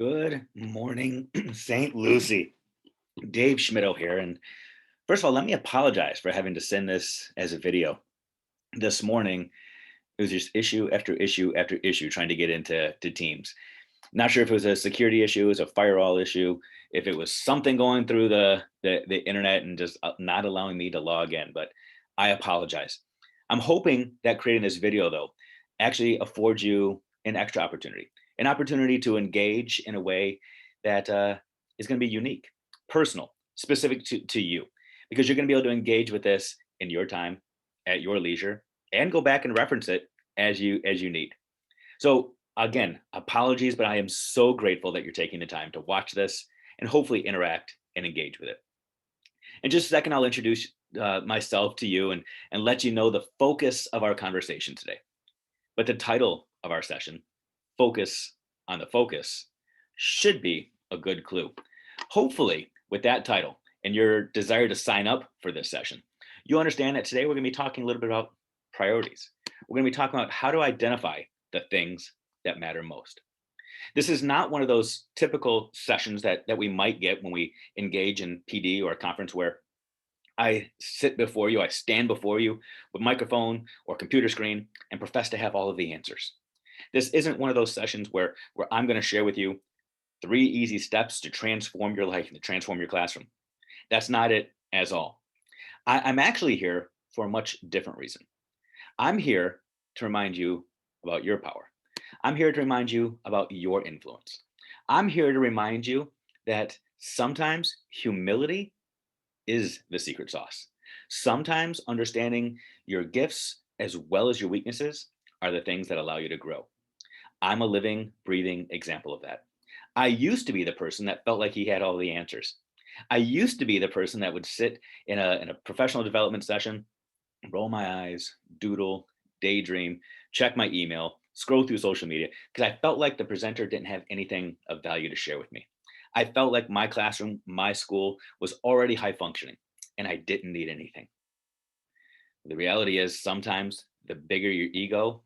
Good morning, St. Lucie. Dave Schmittou here. And first of all, let me apologize for having to send this as a video. This morning, it was just issue after issue after issue trying to get into Teams. Not sure if it was a security issue, it was a firewall issue, if it was something going through the internet and just not allowing me to log in, but I apologize. I'm hoping that creating this video, though, actually affords you an opportunity to engage in a way that is going to be unique, personal, specific to you, because you're going to be able to engage with this in your time, at your leisure, and go back and reference it as you need. So again, apologies, but I am so grateful that you're taking the time to watch this and hopefully interact and engage with it. In just a second, I'll introduce myself to you and let you know the focus of our conversation today. But the title of our session, Focus on the Focus, should be a good clue. Hopefully, with that title and your desire to sign up for this session, you understand that today we're going to be talking a little bit about priorities. We're going to be talking about how to identify the things that matter most. This is not one of those typical sessions that we might get when we engage in PD or a conference where I sit before you, I stand before you with microphone or computer screen and profess to have all of the answers. This isn't one of those sessions where I'm going to share with you 3 easy steps to transform your life and to transform your classroom. That's not it as all. I'm actually here for a much different reason. I'm here to remind you about your power. I'm here to remind you about your influence. I'm here to remind you that sometimes humility is the secret sauce. Sometimes understanding your gifts as well as your weaknesses are the things that allow you to grow. I'm a living, breathing example of that. I used to be the person that felt like he had all the answers. I used to be the person that would sit in a professional development session, roll my eyes, doodle, daydream, check my email, scroll through social media, because I felt like the presenter didn't have anything of value to share with me. I felt like my classroom, my school was already high functioning and I didn't need anything. The reality is sometimes the bigger your ego,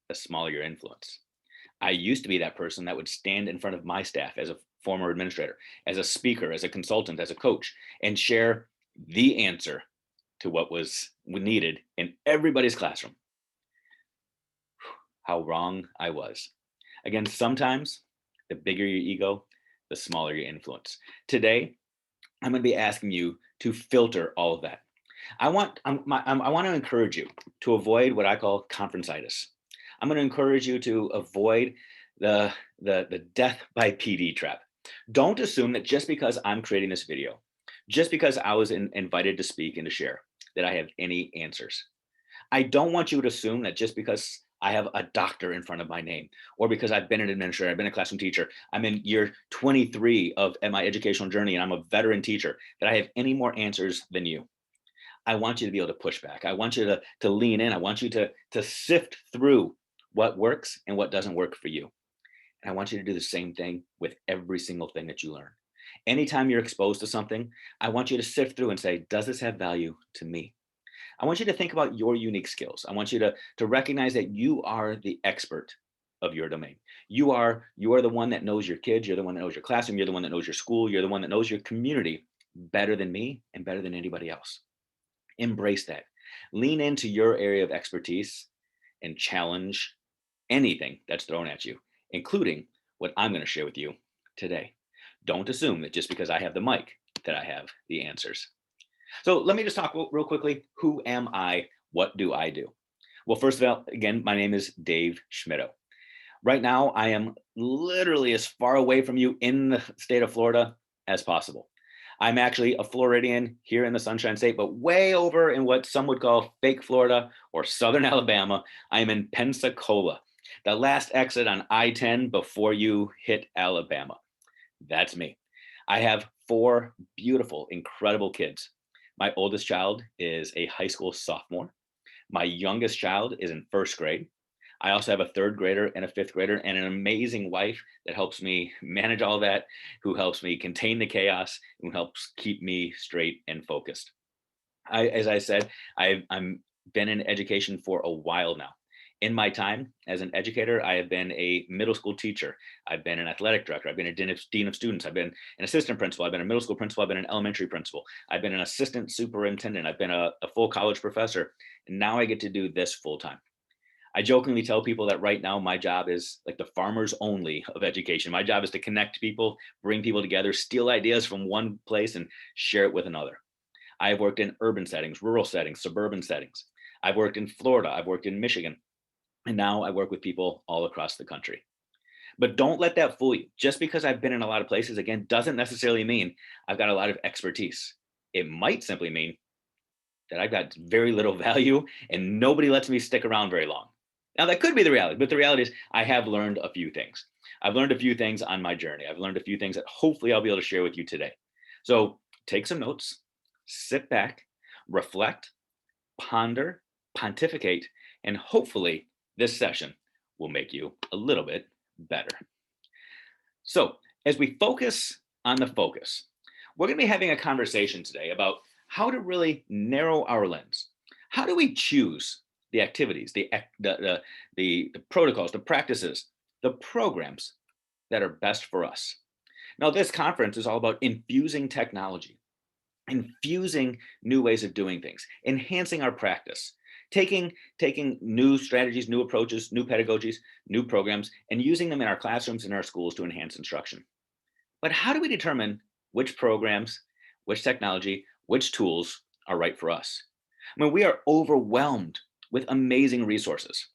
the smaller your influence. I used to be that person that would stand in front of my staff as a former administrator, as a speaker, as a consultant, as a coach, and share the answer to what was needed in everybody's classroom. How wrong I was. Again, sometimes the bigger your ego, the smaller your influence. Today, I'm going to be asking you to filter all of that. I want to encourage you to avoid what I call conferenceitis. I'm going to encourage you to avoid the death by PD trap. Don't assume that just because I'm creating this video, just because I was invited to speak and to share, that I have any answers. I don't want you to assume that just because I have a doctor in front of my name, or because I've been an administrator, I've been a classroom teacher, I'm in year 23 of my educational journey, and I'm a veteran teacher, that I have any more answers than you. I want you to be able to push back. I want you to lean in. I want you to sift through what works and what doesn't work for you. And I want you to do the same thing with every single thing that you learn. Anytime you're exposed to something, I want you to sift through and say, does this have value to me? I want you to think about your unique skills. I want you to recognize that you are the expert of your domain. You are the one that knows your kids, you're the one that knows your classroom, you're the one that knows your school, you're the one that knows your community better than me and better than anybody else. Embrace that. Lean into your area of expertise and challenge anything that's thrown at you, including what I'm going to share with you today. Don't assume that just because I have the mic that I have the answers. So let me just talk real quickly. Who am I? What do I do? Well, first of all, again, my name is Dave Schmittou. Right now, I am literally as far away from you in the state of Florida as possible. I'm actually a Floridian here in the Sunshine State, but way over in what some would call fake Florida or Southern Alabama. I'm in Pensacola, the last exit on I-10 before you hit Alabama. That's me. I have 4 beautiful, incredible kids. My oldest child is a high school sophomore. My youngest child is in first grade. I also have a third grader and a fifth grader and an amazing wife that helps me manage all that, who helps me contain the chaos, who helps keep me straight and focused. As I said, I'm been in education for a while now. In my time as an educator, I have been a middle school teacher. I've been an athletic director. I've been a dean of students. I've been an assistant principal. I've been a middle school principal. I've been an elementary principal. I've been an assistant superintendent. I've been a full college professor. And now I get to do this full time. I jokingly tell people that right now my job is like the farmers only of education. My job is to connect people, bring people together, steal ideas from one place and share it with another. I've worked in urban settings, rural settings, suburban settings. I've worked in Florida. I've worked in Michigan. And now I work with people all across the country. But don't let that fool you. Just because I've been in a lot of places, again, doesn't necessarily mean I've got a lot of expertise. It might simply mean that I've got very little value and nobody lets me stick around very long. Now, that could be the reality, but the reality is I have learned a few things. I've learned a few things on my journey. I've learned a few things that hopefully I'll be able to share with you today. So take some notes, sit back, reflect, ponder, pontificate, and hopefully this session will make you a little bit better. So, as we focus on the focus, we're going to be having a conversation today about how to really narrow our lens. How do we choose the activities, the protocols, the practices, the programs that are best for us? Now, this conference is all about infusing technology, infusing new ways of doing things, enhancing our practice, taking new strategies, new approaches, new pedagogies, new programs, and using them in our classrooms and our schools to enhance instruction. But how do we determine which programs, which technology, which tools are right for us? I mean, we are overwhelmed with amazing resources.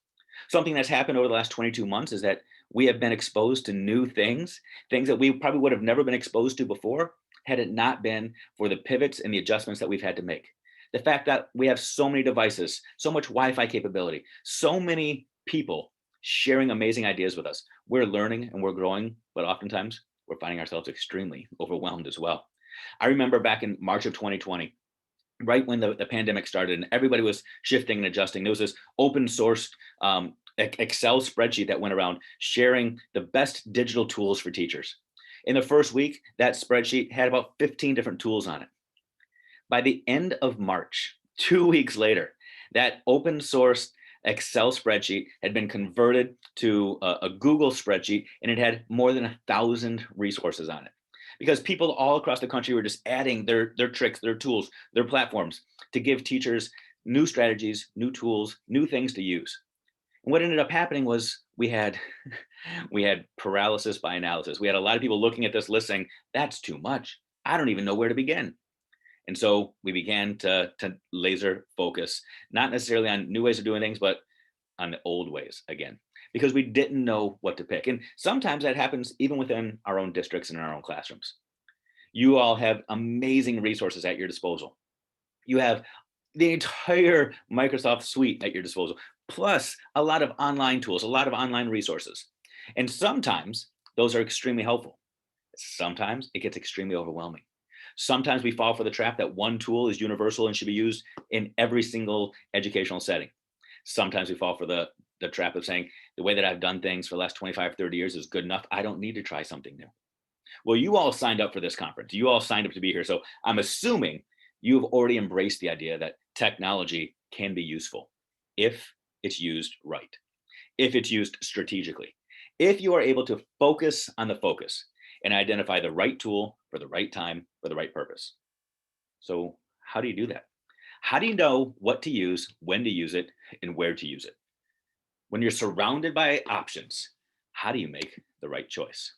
Something that's happened over the last 22 months is that we have been exposed to new things, things that we probably would have never been exposed to before had it not been for the pivots and the adjustments that we've had to make. The fact that we have so many devices, so much Wi-Fi capability, so many people sharing amazing ideas with us. We're learning and we're growing, but oftentimes we're finding ourselves extremely overwhelmed as well. I remember back in March of 2020, right when the pandemic started and everybody was shifting and adjusting, there was this open source Excel spreadsheet that went around sharing the best digital tools for teachers. In the first week, that spreadsheet had about 15 different tools on it. By the end of March, 2 weeks later, that open source Excel spreadsheet had been converted to a Google spreadsheet, and it had more than 1,000 resources on it. Because people all across the country were just adding their tricks, their tools, their platforms to give teachers new strategies, new tools, new things to use. And what ended up happening was we had paralysis by analysis. We had a lot of people looking at this list saying, that's too much. I don't even know where to begin. And so we began to laser focus, not necessarily on new ways of doing things, but on the old ways again, because we didn't know what to pick. And sometimes that happens even within our own districts and our own classrooms. You all have amazing resources at your disposal. You have the entire Microsoft suite at your disposal, plus a lot of online tools, a lot of online resources. And sometimes those are extremely helpful. Sometimes it gets extremely overwhelming. Sometimes we fall for the trap that one tool is universal and should be used in every single educational setting. Sometimes we fall for the trap of saying the way that I've done things for the last 25, 30 years is good enough. I don't need to try something new. Well, you all signed up for this conference. You all signed up to be here. So I'm assuming you've already embraced the idea that technology can be useful if it's used right, if it's used strategically, if you are able to focus on the focus and identify the right tool for the right time for the right purpose. So how do you do that? How do you know what to use, when to use it, and where to use it? When you're surrounded by options, how do you make the right choice?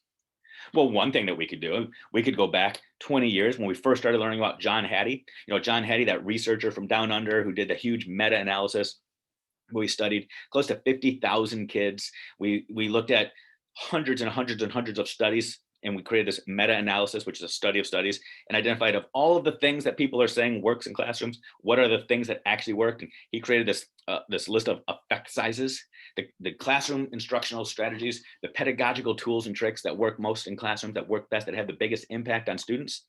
Well, one thing that we could do, we could go back 20 years when we first started learning about John Hattie. You know, John Hattie, that researcher from down under who did the huge meta-analysis. We studied close to 50,000 kids. We looked at hundreds and hundreds and hundreds of studies, and we created this meta-analysis, which is a study of studies, and identified of all of the things that people are saying works in classrooms, what are the things that actually worked. And he created this list of effect sizes, the classroom instructional strategies, the pedagogical tools and tricks that work most in classrooms, that work best, that have the biggest impact on students.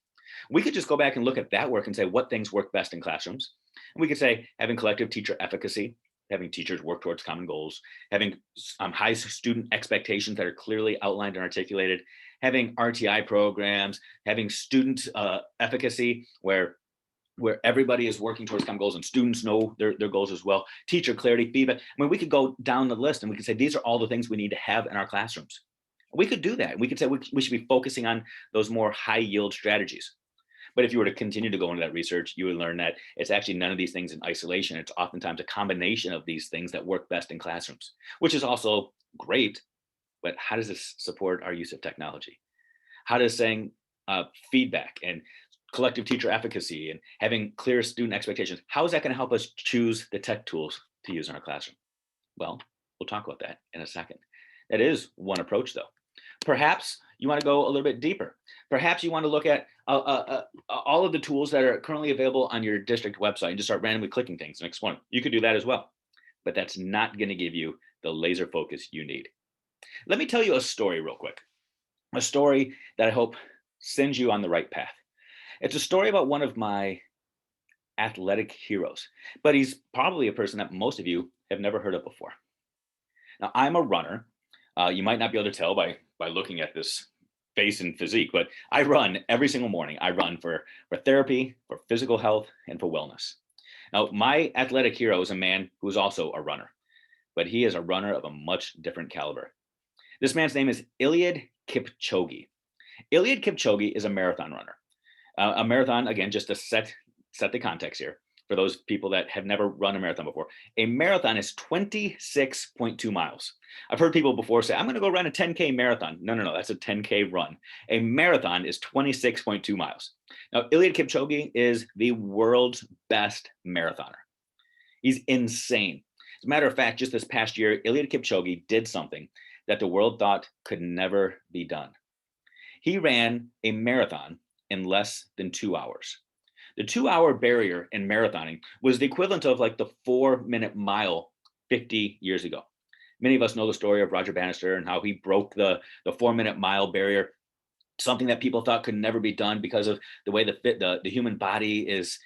We could just go back and look at that work and say what things work best in classrooms. And we could say having collective teacher efficacy, having teachers work towards common goals, having high student expectations that are clearly outlined and articulated, having RTI programs, having student efficacy where where everybody is working towards common goals and students know their goals as well. Teacher clarity, feedback. I mean, we could go down the list and we could say, these are all the things we need to have in our classrooms. We could do that. We could say we should be focusing on those more high yield strategies. But if you were to continue to go into that research, you would learn that it's actually none of these things in isolation. It's oftentimes a combination of these things that work best in classrooms, which is also great. But how does this support our use of technology? How does saying feedback and collective teacher efficacy and having clear student expectations, how is that going to help us choose the tech tools to use in our classroom? Well, we'll talk about that in a second. That is one approach, though. Perhaps you want to go a little bit deeper. Perhaps you want to look at all of the tools that are currently available on your district website and just start randomly clicking things and exploring. You could do that as well, but that's not going to give you the laser focus you need. Let me tell you a story real quick, a story that I hope sends you on the right path. It's a story about one of my athletic heroes, but he's probably a person that most of you have never heard of before. Now, I'm a runner. You might not be able to tell by looking at this face and physique, but I run every single morning. I run for therapy, for physical health, and for wellness. Now, my athletic hero is a man who is also a runner, but he is a runner of a much different caliber. This man's name is Iliad Kipchoge. Iliad Kipchoge is a marathon runner. A marathon, again, just to set the context here, for those people that have never run a marathon before, a marathon is 26.2 miles. I've heard people before say, I'm going to go run a 10K marathon. No, that's a 10K run. A marathon is 26.2 miles. Now, Iliad Kipchoge is the world's best marathoner. He's insane. As a matter of fact, just this past year, Iliad Kipchoge did something that the world thought could never be done. He ran a marathon in less than 2 hours. The 2-hour barrier in marathoning was the equivalent of like the 4-minute mile 50 years ago. Many of us know the story of Roger Bannister and how he broke the 4-minute mile barrier, something that people thought could never be done because of the way the human body is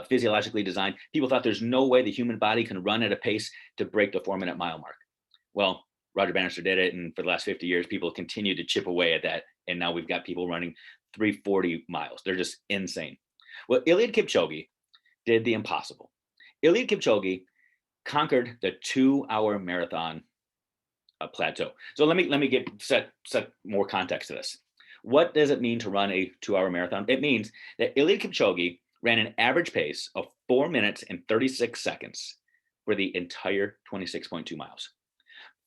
physiologically designed. People thought there's no way the human body can run at a pace to break the 4-minute mile mark. Well, Roger Bannister did it, and for the last 50 years, people continue to chip away at that, and now we've got people running 340 miles. They're just insane. Well, Iliad Kipchoge did the impossible. Iliad Kipchoge conquered the 2-hour marathon plateau. So let me set more context to this. What does it mean to run a 2-hour marathon? It means that Iliad Kipchoge ran an average pace of 4 minutes and 36 seconds for the entire 26.2 miles.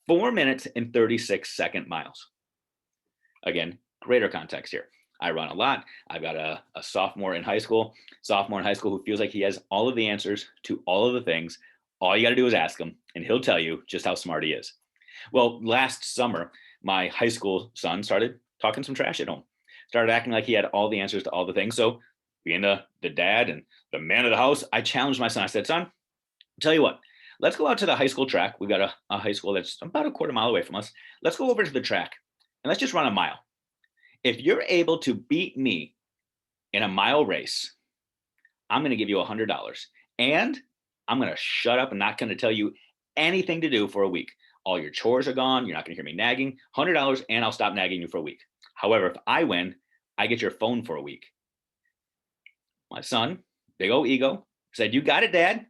4 minutes and 36-second miles. Again, greater context here. I run a lot. I've got a sophomore in high school who feels like he has all of the answers to all of the things. All you got to do is ask him, and he'll tell you just how smart he is. Well, last summer, my high school son started talking some trash at home, started acting like he had all the answers to all the things. So being the dad and the man of the house, I challenged my son. I said, son, tell you what, let's go out to the high school track. We've got a high school that's about a quarter mile away from us. Let's go over to the track and let's just run a mile. If you're able to beat me in a mile race, I'm going to give you $100. And I'm going to shut up and not going to tell you anything to do for a week. All your chores are gone. You're not going to hear me nagging. $100 and I'll stop nagging you for a week. However, if I win, I get your phone for a week. My son, big old ego, said, you got it, Dad.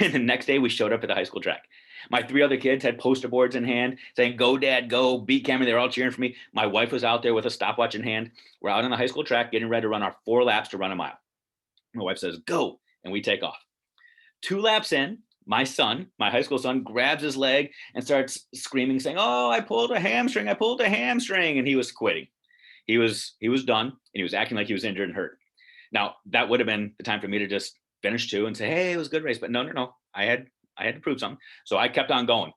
And the next day we showed up at the high school track. My 3 other kids had poster boards in hand saying, go, Dad, go, beat Cameron. They were all cheering for me. My wife was out there with a stopwatch in hand. We're out on the high school track getting ready to run our 4 laps to run a mile. My wife says, go, and we take off. 2 laps in, my son, my high school son, grabs his leg and starts screaming, saying, oh, I pulled a hamstring. And he was quitting. He was done, and he was acting like he was injured and hurt. Now, that would have been the time for me to just finish 2 and say, hey, it was a good race. But no. I had to prove something. So I kept on going.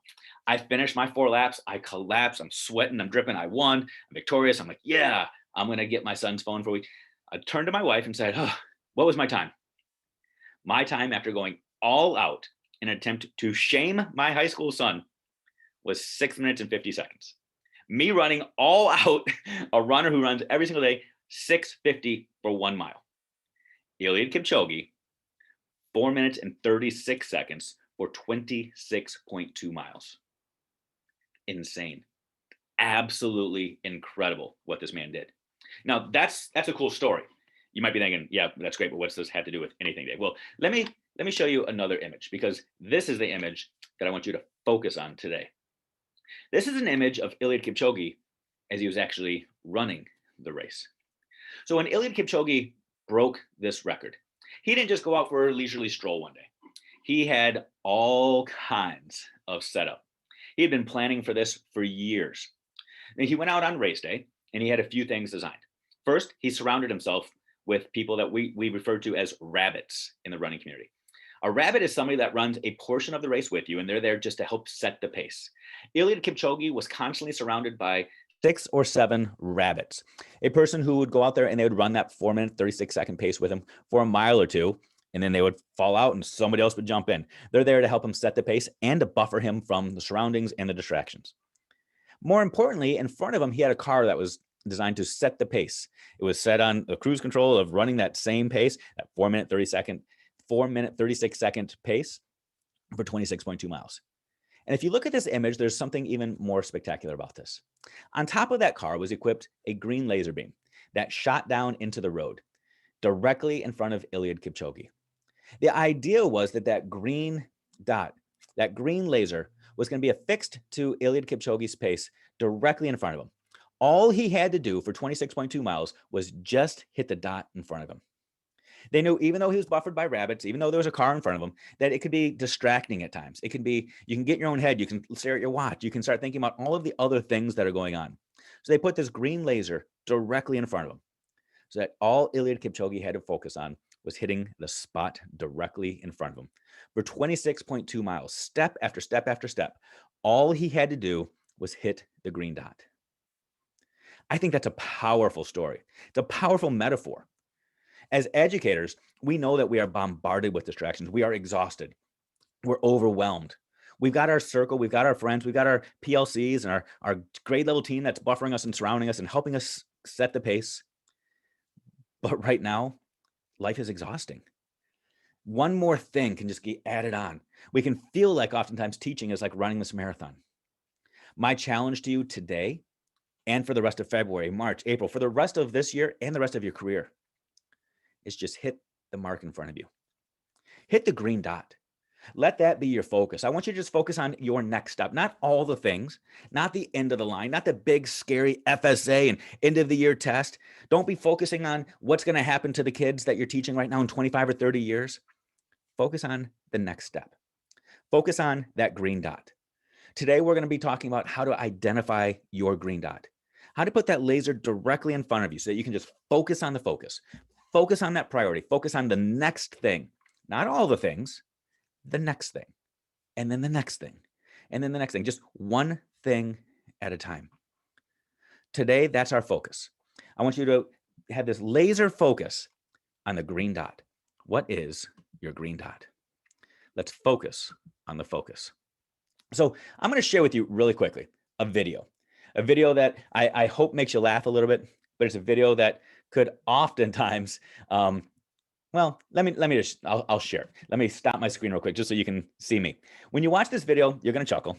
I finished my 4 laps. I collapsed. I'm sweating. I'm dripping. I won. I'm victorious. I'm like, yeah, I'm going to get my son's phone for a week. I turned to my wife and said, oh, what was my time? My time, after going all out in an attempt to shame my high school son, was 6 minutes and 50 seconds. Me running all out, a runner who runs every single day, 6:50 for 1 mile. Iliad Kipchoge, 4 minutes and 36 seconds for 26.2 miles. Insane. Absolutely incredible what this man did. Now, that's a cool story. You might be thinking, yeah, that's great, but what's this have to do with anything, Dave? Well, let me show you another image, because this is the image that I want you to focus on today. This is an image of Iliad Kipchoge as he was actually running the race. So when Iliad Kipchoge broke this record, he didn't just go out for a leisurely stroll one day. He had all kinds of setup. He had been planning for this for years. And he went out on race day and he had a few things designed. First, he surrounded himself with people that we refer to as rabbits in the running community. A rabbit is somebody that runs a portion of the race with you, and they're there just to help set the pace. Iliad Kipchoge was constantly surrounded by 6 or 7 rabbits. A person who would go out there and they would run that 4-minute, 36-second pace with him for a mile or two, and then they would fall out and somebody else would jump in. They're there to help him set the pace and to buffer him from the surroundings and the distractions. More importantly, in front of him, he had a car that was designed to set the pace. It was set on the cruise control of running that same pace, that 4-minute, 36-second pace for 26.2 miles. And if you look at this image, there's something even more spectacular about this. On top of that car was equipped a green laser beam that shot down into the road directly in front of Iliad Kipchoge. The idea was that that green dot, that green laser, was going to be affixed to Iliad Kipchoge's pace directly in front of him. All he had to do for 26.2 miles was just hit the dot in front of him. They knew, even though he was buffered by rabbits, even though there was a car in front of him, that it could be distracting at times. It can be, you can get in your own head, you can stare at your watch, you can start thinking about all of the other things that are going on. So they put this green laser directly in front of him, so that all Iliad Kipchoge had to focus on was hitting the spot directly in front of him. For 26.2 miles, step after step after step, all he had to do was hit the green dot. I think that's a powerful story. It's a powerful metaphor. As educators, we know that we are bombarded with distractions. We are exhausted. We're overwhelmed. We've got our circle, we've got our friends, we've got our PLCs and our grade level team that's buffering us and surrounding us and helping us set the pace. But right now, life is exhausting. One more thing can just get added on. We can feel like oftentimes teaching is like running this marathon. My challenge to you today, and for the rest of February, March, April, for the rest of this year and the rest of your career, is just hit the mark in front of you. Hit the green dot. Let that be your focus. I want you to just focus on your next step, not all the things, not the end of the line, not the big, scary FSA and end of the year test. Don't be focusing on what's going to happen to the kids that you're teaching right now in 25 or 30 years. Focus on the next step. Focus on that green dot. Today, we're going to be talking about how to identify your green dot, how to put that laser directly in front of you so that you can just focus on the focus. Focus on that priority. Focus on the next thing, not all the things, the next thing, and then the next thing, and then the next thing, just one thing at a time. Today, that's our focus. I want you to have this laser focus on the green dot. What is your green dot? Let's focus on the focus. So I'm going to share with you really quickly a video that I hope makes you laugh a little bit, but it's a video that could oftentimes, well, I'll share. Let me stop my screen real quick just so you can see me. When you watch this video, you're going to chuckle,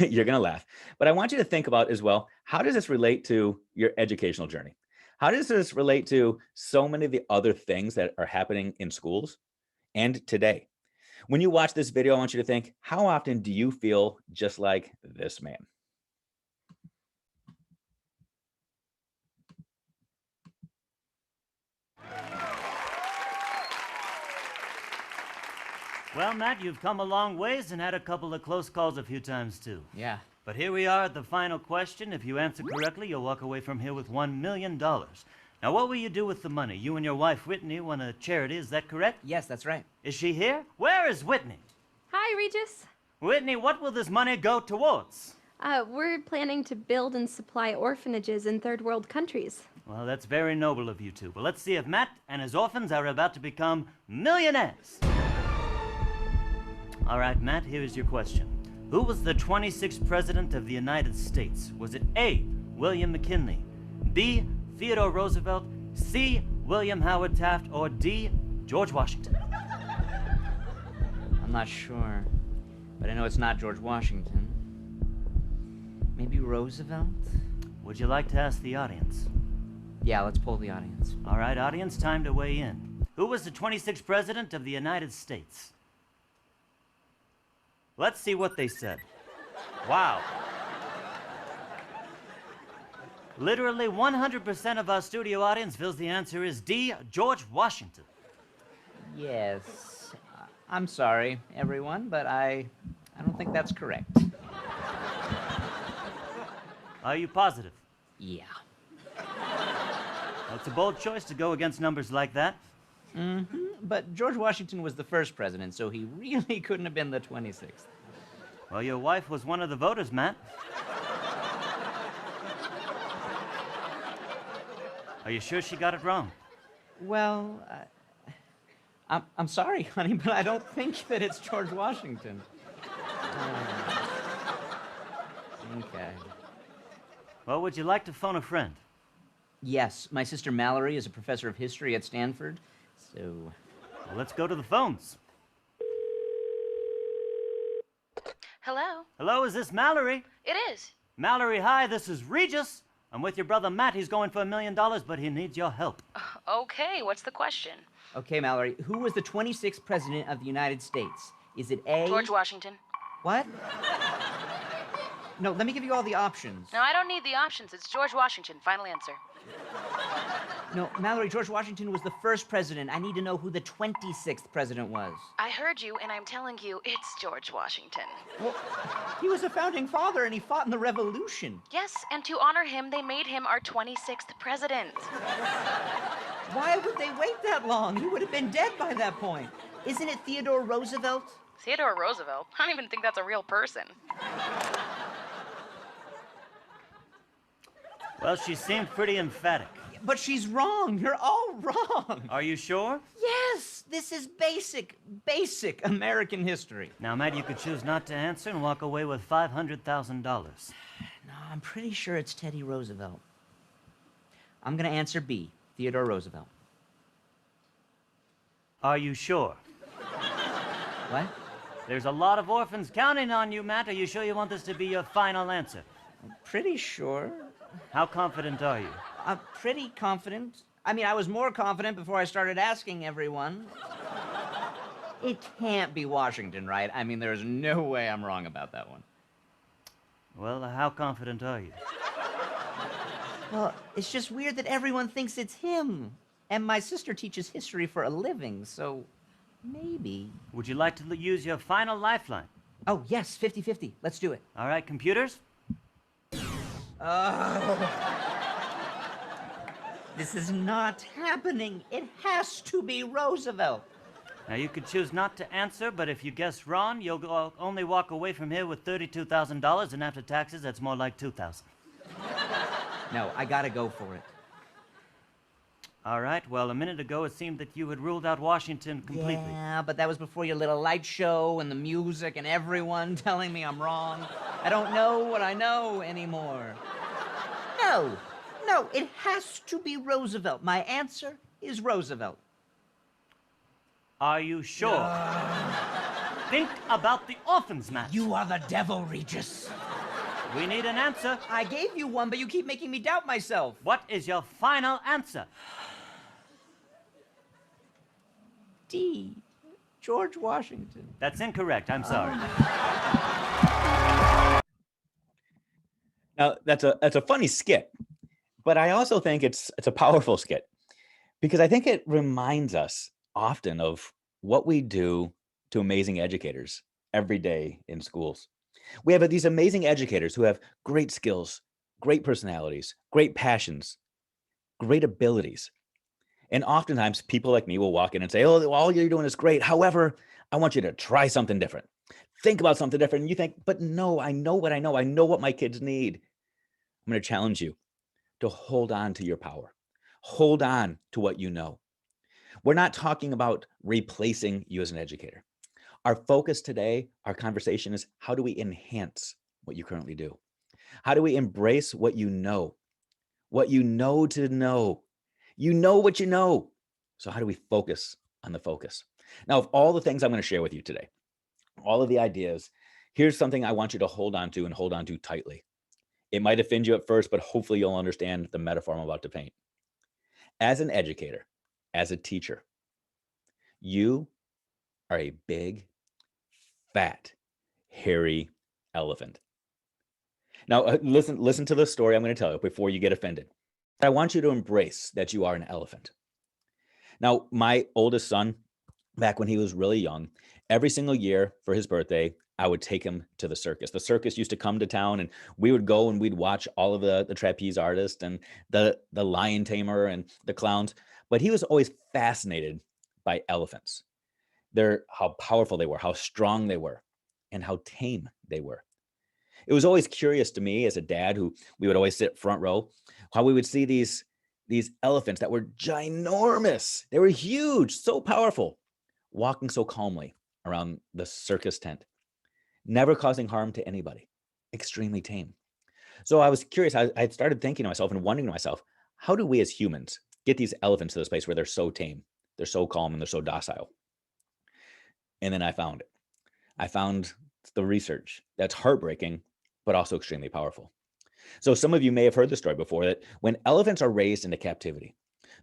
you're going to laugh, but I want you to think about as well, how does this relate to your educational journey? How does this relate to so many of the other things that are happening in schools and today? When you watch this video, I want you to think, how often do you feel just like this man? Well, Matt, you've come a long ways and had a couple of close calls a few times, too. Yeah. But here we are at the final question. If you answer correctly, you'll walk away from here with $1 million. Now, what will you do with the money? You and your wife, Whitney, want a charity, is that correct? Yes, that's right. Is she here? Where is Whitney? Hi, Regis. Whitney, what will this money go towards? We're planning to build and supply orphanages in third world countries. Well, that's very noble of you two. Well, let's see if Matt and his orphans are about to become millionaires. All right, Matt, here is your question. Who was the 26th president of the United States? Was it A, William McKinley, B, Theodore Roosevelt, C, William Howard Taft, or D, George Washington? I'm not sure, but I know it's not George Washington. Maybe Roosevelt? Would you like to ask the audience? Yeah, let's poll the audience. All right, audience, time to weigh in. Who was the 26th president of the United States? Let's see what they said. Wow. Literally 100% of our studio audience feels the answer is D, George Washington. Yes. I'm sorry, everyone, but I don't think that's correct. Are you positive? Yeah. Well, it's a bold choice to go against numbers like that. But George Washington was the first president, so he really couldn't have been the 26th. Well, your wife was one of the voters, Matt. Are you sure she got it wrong? Well, I'm sorry, honey, but I don't think that it's George Washington. Okay. Well, would you like to phone a friend? Yes, my sister Mallory is a professor of history at Stanford, so... Well, let's go to the phones. Hello? Hello, is this Mallory? It is. Mallory, hi, this is Regis. I'm with your brother Matt. He's going for $1 million, but he needs your help. Okay, what's the question? Okay, Mallory, who was the 26th president of the United States? Is it A... George Washington. What? No, let me give you all the options. No, I don't need the options. It's George Washington. Final answer. No, Mallory, George Washington was the first president. I need to know who the 26th president was. I heard you, and I'm telling you, it's George Washington. Well, he was a founding father, and he fought in the Revolution. Yes, and to honor him, they made him our 26th president. Why would they wait that long? He would have been dead by that point. Isn't it Theodore Roosevelt? Theodore Roosevelt? I don't even think that's a real person. Well, she seemed pretty emphatic. But she's wrong. You're all wrong. Are you sure? Yes, this is basic American history. Now, Matt, you could choose not to answer and walk away with $500,000. No, I'm pretty sure it's Teddy Roosevelt. I'm gonna answer B, Theodore Roosevelt. Are you sure? What? There's a lot of orphans counting on you, Matt. Are you sure you want this to be your final answer? I'm pretty sure. How confident are you? I'm pretty confident. I mean, I was more confident before I started asking everyone. It can't be Washington, right? I mean, there's no way I'm wrong about that one. Well, how confident are you? Well, it's just weird that everyone thinks it's him. And my sister teaches history for a living, so maybe. Would you like to use your final lifeline? Oh, yes, 50-50. Let's do it. All right, computers? Oh. This is not happening. It has to be Roosevelt. Now, you could choose not to answer, but if you guess wrong, you'll only walk away from here with $32,000, and after taxes, that's more like $2,000. No, I gotta go for it. All right, well, a minute ago, it seemed that you had ruled out Washington completely. Yeah, but that was before your little light show and the music and everyone telling me I'm wrong. I don't know what I know anymore. No, it has to be Roosevelt. My answer is Roosevelt. Are you sure? Think about the orphans, Matt. You are the devil, Regis. We need an answer. I gave you one, but you keep making me doubt myself. What is your final answer? D. George Washington. That's incorrect. I'm sorry. Now that's a funny skit, but I also think it's a powerful skit because I think it reminds us often of what we do to amazing educators every day in schools. We have these amazing educators who have great skills, great personalities, great passions, great abilities. And oftentimes people like me will walk in and say, oh, all you're doing is great. However, I want you to try something different. Think about something different. And you think, but no, I know what I know. I know what my kids need. I'm going to challenge you to hold on to your power. Hold on to what you know. We're not talking about replacing you as an educator. Our focus today, our conversation is how do we enhance what you currently do? How do we embrace what you know? What you know to know. You know what you know. So how do we focus on the focus? Now, of all the things I'm going to share with you today, all of the ideas, here's something I want you to hold on to and hold on to tightly. It might offend you at first, but hopefully you'll understand the metaphor I'm about to paint. As an educator, as a teacher, you are a big, fat, hairy elephant. Now, listen to the story I'm going to tell you before you get offended. I want you to embrace that you are an elephant. Now, my oldest son, back when he was really young, every single year for his birthday, I would take him to the circus. The circus used to come to town, and we would go and we'd watch all of the trapeze artists and the lion tamer and the clowns. But he was always fascinated by elephants. How powerful they were, how strong they were, and how tame they were. It was always curious to me as a dad who we would always sit front row, how we would see these elephants that were ginormous. They were huge, so powerful, walking so calmly around the circus tent, never causing harm to anybody, extremely tame. So I was curious. I started thinking to myself and wondering to myself, how do we as humans get these elephants to this place where they're so tame, they're so calm, and they're so docile? And then I found it. I found the research that's heartbreaking, but also extremely powerful. So some of you may have heard the story before that when elephants are raised into captivity,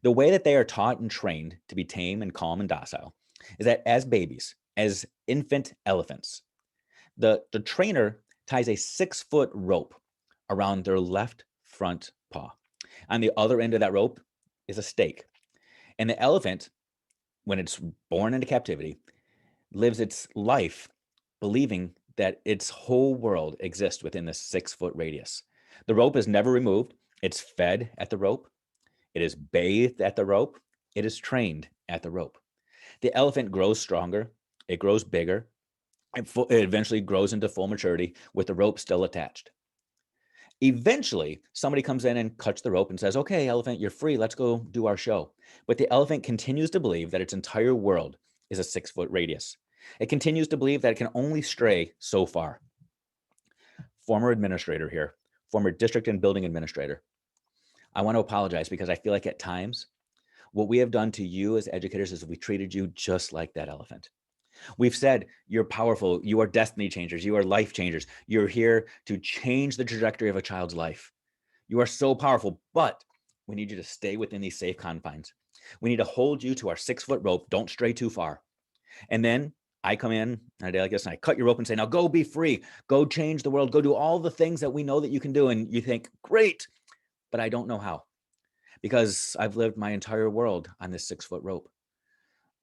the way that they are taught and trained to be tame and calm and docile is that as babies, as infant elephants, the trainer ties a 6-foot rope around their left front paw. On the other end of that rope is a stake. And the elephant, when it's born into captivity, lives its life believing that its whole world exists within this 6-foot radius. The rope is never removed. It's fed at the rope. It is bathed at the rope. It is trained at the rope. The elephant grows stronger. It grows bigger. It eventually grows into full maturity with the rope still attached. Eventually, somebody comes in and cuts the rope and says, okay, elephant, you're free. Let's go do our show. But the elephant continues to believe that its entire world is a 6-foot radius. It continues to believe that it can only stray so far. Former administrator here, former district and building administrator. I want to apologize because I feel like at times what we have done to you as educators is we treated you just like that elephant. We've said you're powerful, you are destiny changers, you are life changers. You're here to change the trajectory of a child's life. You are so powerful, but we need you to stay within these safe confines. We need to hold you to our 6-foot rope. Don't stray too far. And then I come in on a day like this and I cut your rope and say, now go be free, go change the world, go do all the things that we know that you can do. And you think, great, but I don't know how because I've lived my entire world on this 6-foot rope.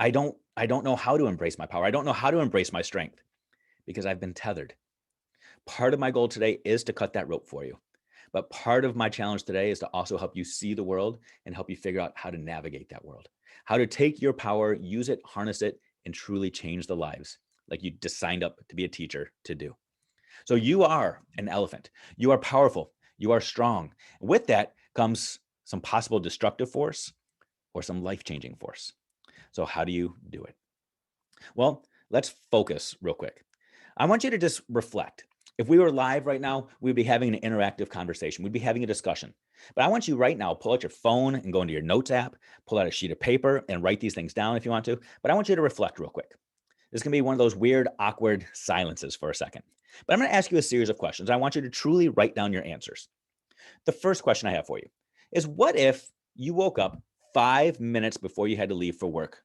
I don't know how to embrace my power. I don't know how to embrace my strength because I've been tethered. Part of my goal today is to cut that rope for you. But part of my challenge today is to also help you see the world and help you figure out how to navigate that world, how to take your power, use it, harness it, and truly change the lives like you just signed up to be a teacher to do. So you are an elephant. You are powerful. You are strong. With that comes some possible destructive force or some life-changing force. So how do you do it? Well, let's focus real quick. I want you to just reflect. If we were live right now, we'd be having an interactive conversation. We'd be having a discussion. But I want you right now, pull out your phone and go into your notes app, pull out a sheet of paper and write these things down if you want to. But I want you to reflect real quick. This is going to be one of those weird, awkward silences for a second. But I'm going to ask you a series of questions. I want you to truly write down your answers. The first question I have for you is, what if you woke up 5 minutes before you had to leave for work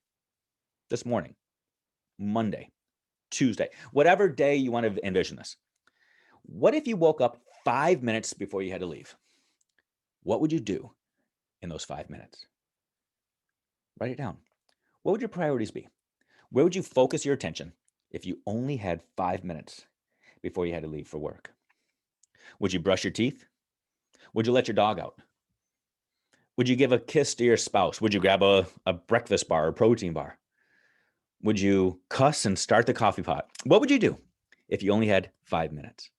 this morning, Monday, Tuesday, whatever day you want to envision this? What if you woke up 5 minutes before you had to leave? What would you do in those 5 minutes? Write it down. What would your priorities be? Where would you focus your attention if you only had 5 minutes before you had to leave for work? Would you brush your teeth? Would you let your dog out? Would you give a kiss to your spouse? Would you grab a breakfast bar or protein bar? Would you cuss and start the coffee pot? What would you do if you only had 5 minutes?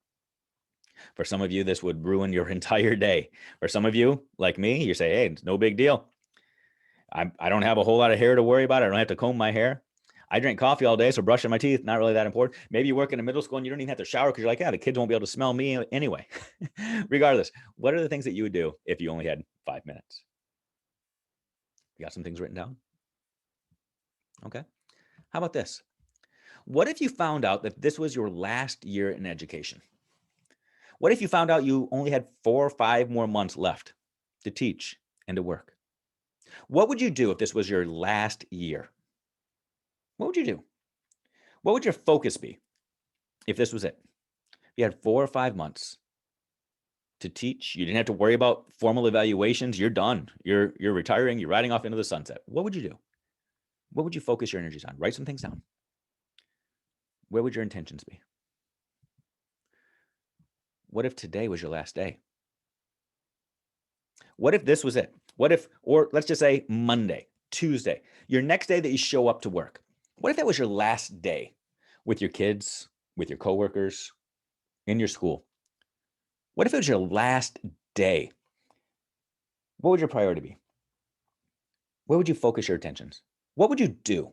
For some of you, this would ruin your entire day. For some of you, like me, you say, hey, it's no big deal. I don't have a whole lot of hair to worry about. I don't have to comb my hair. I drink coffee all day, so brushing my teeth, not really that important. Maybe you work in a middle school and you don't even have to shower because you're like, yeah, the kids won't be able to smell me anyway. Regardless, what are the things that you would do if you only had 5 minutes? You got some things written down? Okay. How about this? What if you found out that this was your last year in education? What if you found out you only had 4 or 5 more months left to teach and to work? What would you do if this was your last year? What would you do? What would your focus be if this was it? If you had 4 or 5 months to teach, you didn't have to worry about formal evaluations, you're done. You're retiring, you're riding off into the sunset. What would you do? What would you focus your energies on? Write some things down. Where would your intentions be? What if today was your last day? What if this was it? What if, or let's just say Monday, Tuesday, your next day that you show up to work? What if that was your last day with your kids, with your coworkers, in your school? What if it was your last day? What would your priority be? Where would you focus your attentions? What would you do?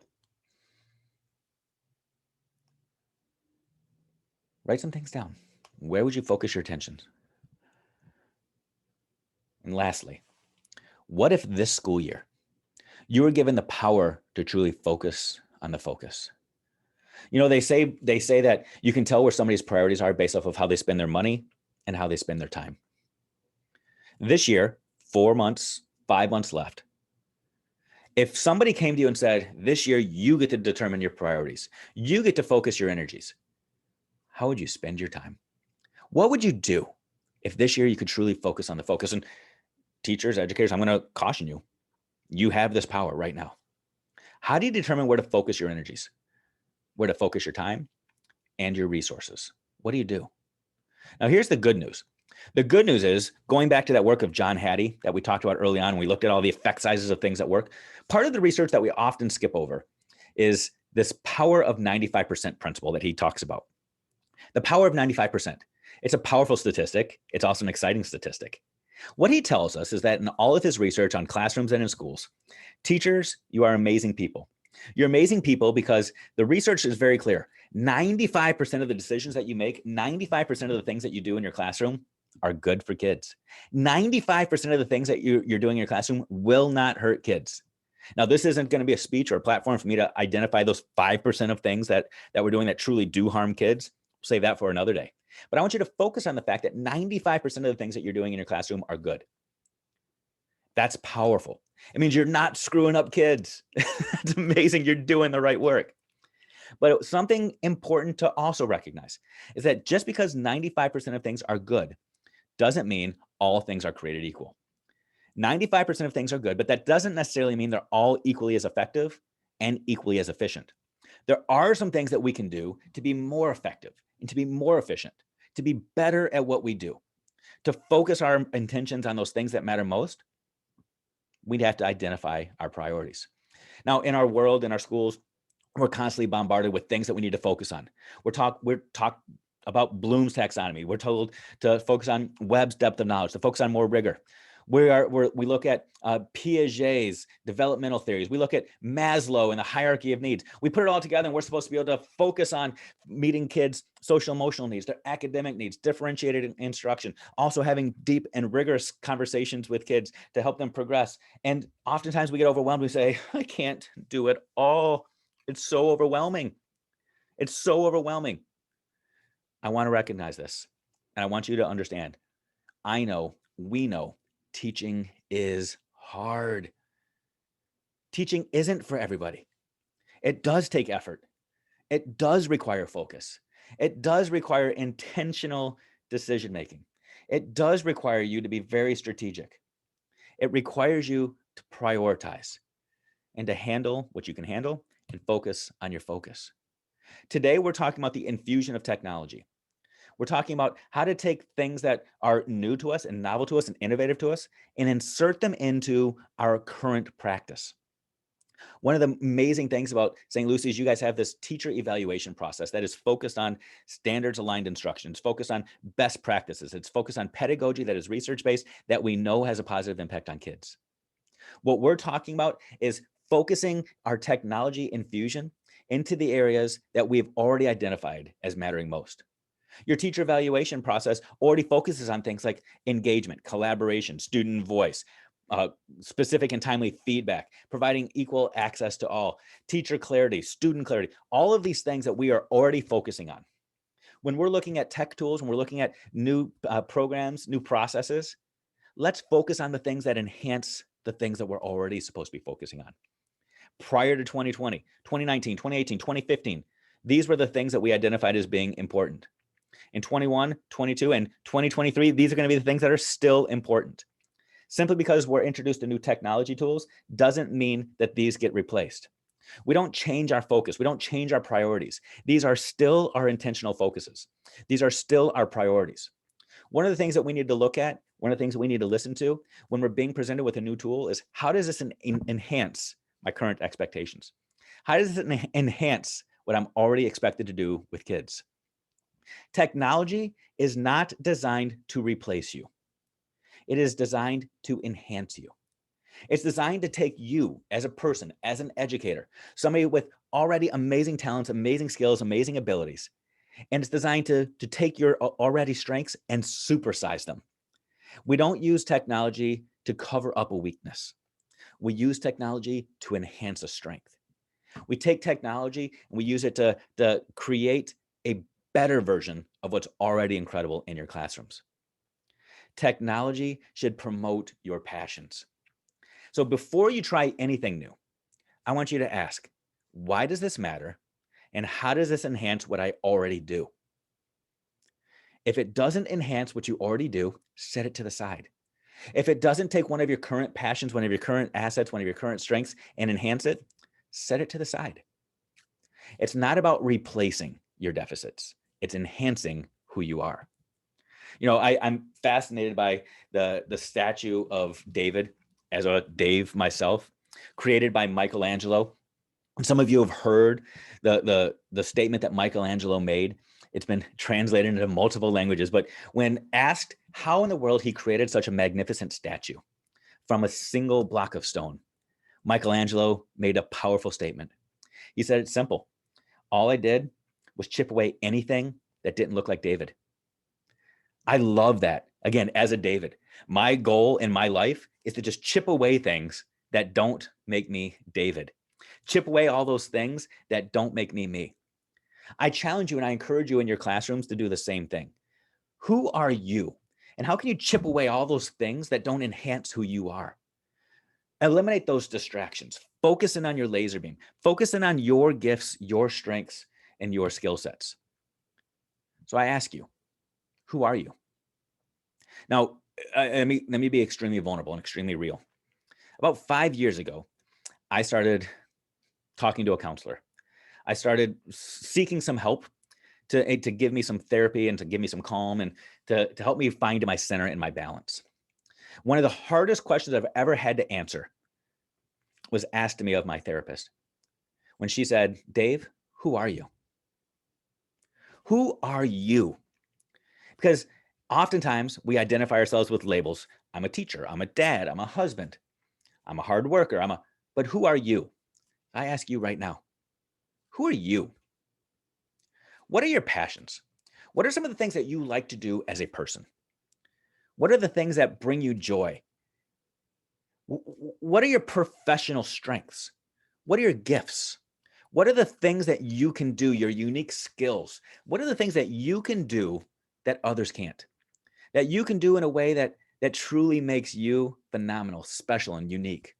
Write some things down. Where would you focus your attentions? And lastly, what if this school year you were given the power to truly focus on the focus? You know, they say that you can tell where somebody's priorities are based off of how they spend their money and how they spend their time. This year, 4 months, 5 months left. If somebody came to you and said, this year you get to determine your priorities, you get to focus your energies, how would you spend your time? What would you do if this year you could truly focus on the focus? And teachers, educators, I'm going to caution you. You have this power right now. How do you determine where to focus your energies, where to focus your time and your resources? What do you do? Now, here's the good news. The good news is, going back to that work of John Hattie that we talked about early on, we looked at all the effect sizes of things that work. Part of the research that we often skip over is this power of 95% principle that he talks about. The power of 95%. It's a powerful statistic. It's also an exciting statistic. What he tells us is that in all of his research on classrooms and in schools, teachers, you are amazing people. You're amazing people because the research is very clear. 95% of the decisions that you make, 95% of the things that you do in your classroom are good for kids. 95% of the things that you're doing in your classroom will not hurt kids. Now, this isn't going to be a speech or a platform for me to identify those 5% of things that we're doing that truly do harm kids. We'll save that for another day. But I want you to focus on the fact that 95% of the things that you're doing in your classroom are good. That's powerful. It means you're not screwing up kids. It's amazing. You're doing the right work. But something important to also recognize is that just because 95% of things are good doesn't mean all things are created equal. 95% of things are good, but that doesn't necessarily mean they're all equally as effective and equally as efficient. There are some things that we can do to be more effective and to be more efficient, to be better at what we do, to focus our intentions on those things that matter most. We'd have to identify our priorities. Now, in our world, in our schools, we're constantly bombarded with things that we need to focus on. We're taught about Bloom's taxonomy. We're told to focus on Webb's depth of knowledge, to focus on more rigor. We look at Piaget's developmental theories. We look at Maslow and the hierarchy of needs. We put it all together, and we're supposed to be able to focus on meeting kids' social emotional needs, their academic needs, differentiated instruction, also having deep and rigorous conversations with kids to help them progress. And oftentimes we get overwhelmed. We say, I can't do it all. It's so overwhelming. It's so overwhelming. I want to recognize this, and I want you to understand. I know, we know, teaching is hard. Teaching isn't for everybody. It does take effort. It does require focus. It does require intentional decision making. It does require you to be very strategic. It requires you to prioritize and to handle what you can handle and focus on your focus. Today, we're talking about the infusion of technology. We're talking about how to take things that are new to us and novel to us and innovative to us and insert them into our current practice. One of the amazing things about St. Lucie is you guys have this teacher evaluation process that is focused on standards aligned instructions, focused on best practices. It's focused on pedagogy that is research-based that we know has a positive impact on kids. What we're talking about is focusing our technology infusion into the areas that we've already identified as mattering most. Your teacher evaluation process already focuses on things like engagement, collaboration, student voice, specific and timely feedback, providing equal access to all, teacher clarity, student clarity, all of these things that we are already focusing on. When we're looking at tech tools, when we're looking at new programs, new processes, let's focus on the things that enhance the things that we're already supposed to be focusing on. Prior to 2020, 2019, 2018, 2015, these were the things that we identified as being important. In 21, 22, and 2023, these are going to be the things that are still important. Simply because we're introduced to new technology tools doesn't mean that these get replaced. We don't change our focus. We don't change our priorities. These are still our intentional focuses. These are still our priorities. One of the things that we need to look at, one of the things that we need to listen to when we're being presented with a new tool is, how does this enhance my current expectations? How does it enhance what I'm already expected to do with kids? Technology is not designed to replace you. It is designed to enhance you. It's designed to take you as a person, as an educator, somebody with already amazing talents, amazing skills, amazing abilities. And it's designed to take your already strengths and supersize them. We don't use technology to cover up a weakness. We use technology to enhance a strength. We take technology and we use it to create a better version of what's already incredible in your classrooms. Technology should promote your passions. So before you try anything new, I want you to ask, why does this matter? And how does this enhance what I already do? If it doesn't enhance what you already do, set it to the side. If it doesn't take one of your current passions, one of your current assets, one of your current strengths and enhance it, set it to the side. It's not about replacing your deficits. It's enhancing who you are. You know, I'm fascinated by the statue of David, as a Dave myself, created by Michelangelo. Some of you have heard the statement that Michelangelo made. It's been translated into multiple languages, but when asked how in the world he created such a magnificent statue from a single block of stone, Michelangelo made a powerful statement. He said, it's simple. All I did was chip away anything that didn't look like David. I love that. Again, as a David, my goal in my life is to just chip away things that don't make me David. Chip away all those things that don't make me me. I challenge you and I encourage you in your classrooms to do the same thing. Who are you? And how can you chip away all those things that don't enhance who you are? Eliminate those distractions. Focus in on your laser beam. Focus in on your gifts, your strengths, and your skill sets. So I ask you, who are you? Now, let me be extremely vulnerable and extremely real. About 5 years ago, I started talking to a counselor. I started seeking some help to give me some therapy and to give me some calm and to help me find my center and my balance. One of the hardest questions I've ever had to answer was asked to me of my therapist when she said, Dave, who are you? Who are you? Because oftentimes we identify ourselves with labels. I'm a teacher, I'm a dad, I'm a husband, I'm a hard worker, but who are you? I ask you right now, who are you? What are your passions? What are some of the things that you like to do as a person? What are the things that bring you joy? What are your professional strengths? What are your gifts? What are the things that you can do, your unique skills? What are the things that you can do that others can't? That you can do in a way that truly makes you phenomenal, special, and unique?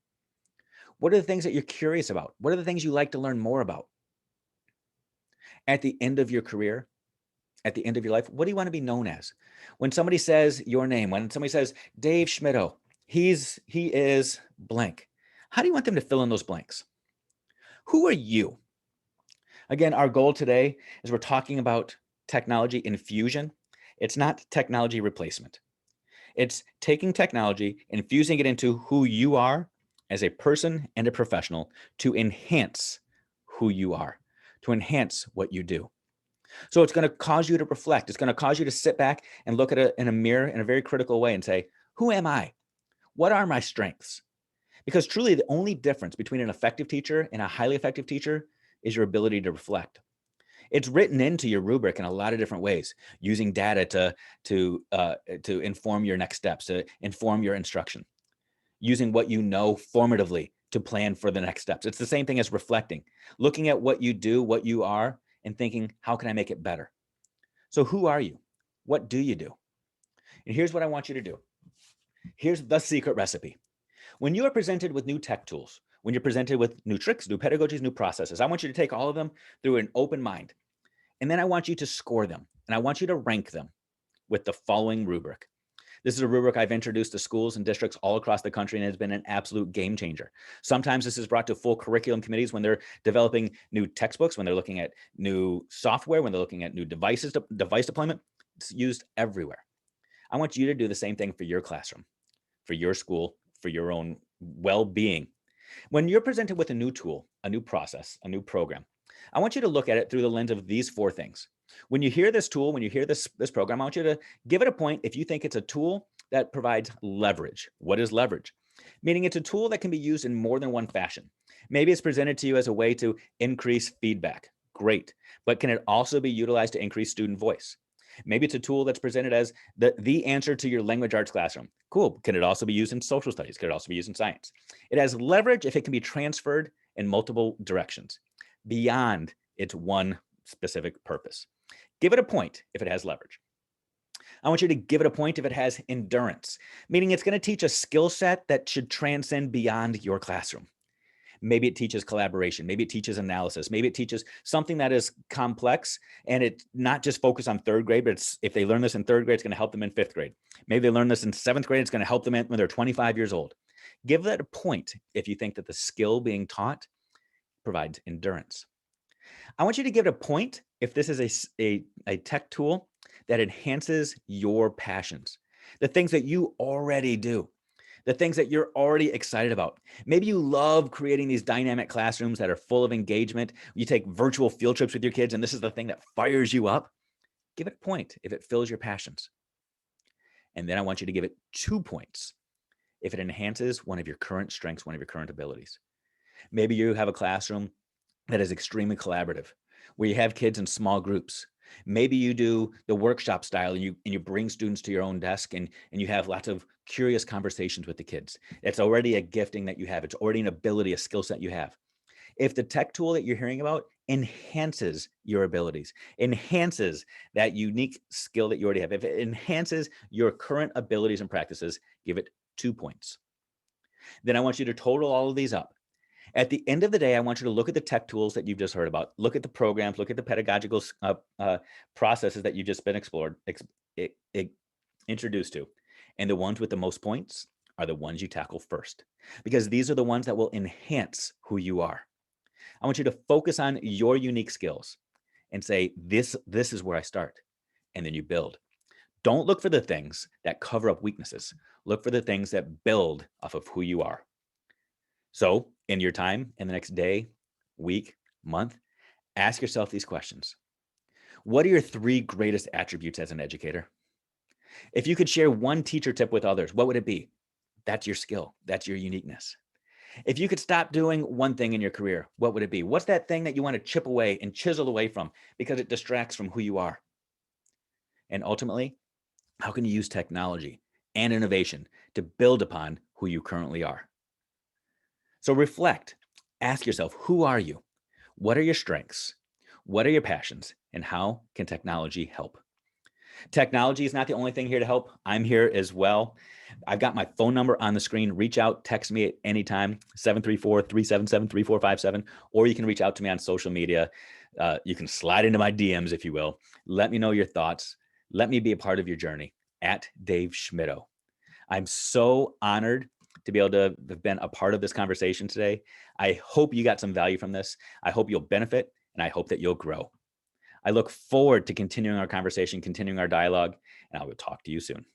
What are the things that you're curious about? What are the things you like to learn more about? At the end of your career, at the end of your life, what do you want to be known as? When somebody says your name, when somebody says Dave Schmittou, he is blank. How do you want them to fill in those blanks? Who are you? Again, our goal today is we're talking about technology infusion. It's not technology replacement. It's taking technology, infusing it into who you are as a person and a professional to enhance who you are, to enhance what you do. So it's going to cause you to reflect. It's going to cause you to sit back and look at it in a mirror in a very critical way and say, who am I? What are my strengths? Because truly the only difference between an effective teacher and a highly effective teacher is your ability to reflect. It's written into your rubric in a lot of different ways, using data to inform your next steps, to inform your instruction, using what you know formatively to plan for the next steps. It's the same thing as reflecting, looking at what you do, what you are, and thinking, how can I make it better? So who are you? What do you do? And here's what I want you to do. Here's the secret recipe. When you are presented with new tech tools, when you're presented with new tricks, new pedagogies, new processes, I want you to take all of them through an open mind. And then I want you to score them. And I want you to rank them with the following rubric. This is a rubric I've introduced to schools and districts all across the country, and it's been an absolute game changer. Sometimes this is brought to full curriculum committees when they're developing new textbooks, when they're looking at new software, when they're looking at new device deployment. It's used everywhere. I want you to do the same thing for your classroom, for your school, for your own well-being. When you're presented with a new tool, a new process, a new program, I want you to look at it through the lens of these 4 things. When you hear this tool, when you hear this program, I want you to give it a point if you think it's a tool that provides leverage. What is leverage? Meaning it's a tool that can be used in more than one fashion. Maybe it's presented to you as a way to increase feedback. Great. But can it also be utilized to increase student voice? Maybe it's a tool that's presented as the answer to your language arts classroom. Cool. Can it also be used in social studies? Can it also be used in science? It has leverage if it can be transferred in multiple directions beyond its one specific purpose. Give it a point if it has leverage. I want you to give it a point if it has endurance, meaning it's going to teach a skill set that should transcend beyond your classroom. Maybe it teaches collaboration. Maybe it teaches analysis. Maybe it teaches something that is complex and it's not just focused on 3rd grade, but if they learn this in 3rd grade, it's going to help them in 5th grade. Maybe they learn this in 7th grade, it's going to help them when they're 25 years old. Give that a point if you think that the skill being taught provides endurance. I want you to give it a point if this is a tech tool that enhances your passions, the things that you already do, the things that you're already excited about. Maybe you love creating these dynamic classrooms that are full of engagement. You take virtual field trips with your kids, and this is the thing that fires you up. Give it a point if it fills your passions. And then I want you to give it 2 points if it enhances one of your current strengths, one of your current abilities. Maybe you have a classroom that is extremely collaborative, where you have kids in small groups. Maybe you do the workshop style and you bring students to your own desk and you have lots of curious conversations with the kids. It's already a gifting that you have. It's already an ability, a skill set you have. If the tech tool that you're hearing about enhances your abilities, enhances that unique skill that you already have, if it enhances your current abilities and practices, give it 2 points. Then I want you to total all of these up. At the end of the day, I want you to look at the tech tools that you've just heard about, look at the programs, look at the pedagogical processes that you've just been introduced to. And the ones with the most points are the ones you tackle first, because these are the ones that will enhance who you are. I want you to focus on your unique skills and say, this is where I start. And then you build. Don't look for the things that cover up weaknesses. Look for the things that build off of who you are. So in your time, in the next day, week, month, ask yourself these questions. What are your 3 greatest attributes as an educator? If you could share one teacher tip with others, what would it be? That's your skill. That's your uniqueness. If you could stop doing one thing in your career, what would it be? What's that thing that you want to chip away and chisel away from because it distracts from who you are? And ultimately, how can you use technology and innovation to build upon who you currently are? So reflect, ask yourself, who are you? What are your strengths? What are your passions? And how can technology help? Technology is not the only thing here to help. I'm here as well. I've got my phone number on the screen. Reach out, text me at any time, 734-377-3457, or you can reach out to me on social media. You can slide into my DMs, if you will. Let me know your thoughts. Let me be a part of your journey at Dave Schmittou. I'm so honored to be able to have been a part of this conversation today. I hope you got some value from this. I hope you'll benefit, and I hope that you'll grow. I look forward to continuing our conversation, continuing our dialogue, and I will talk to you soon.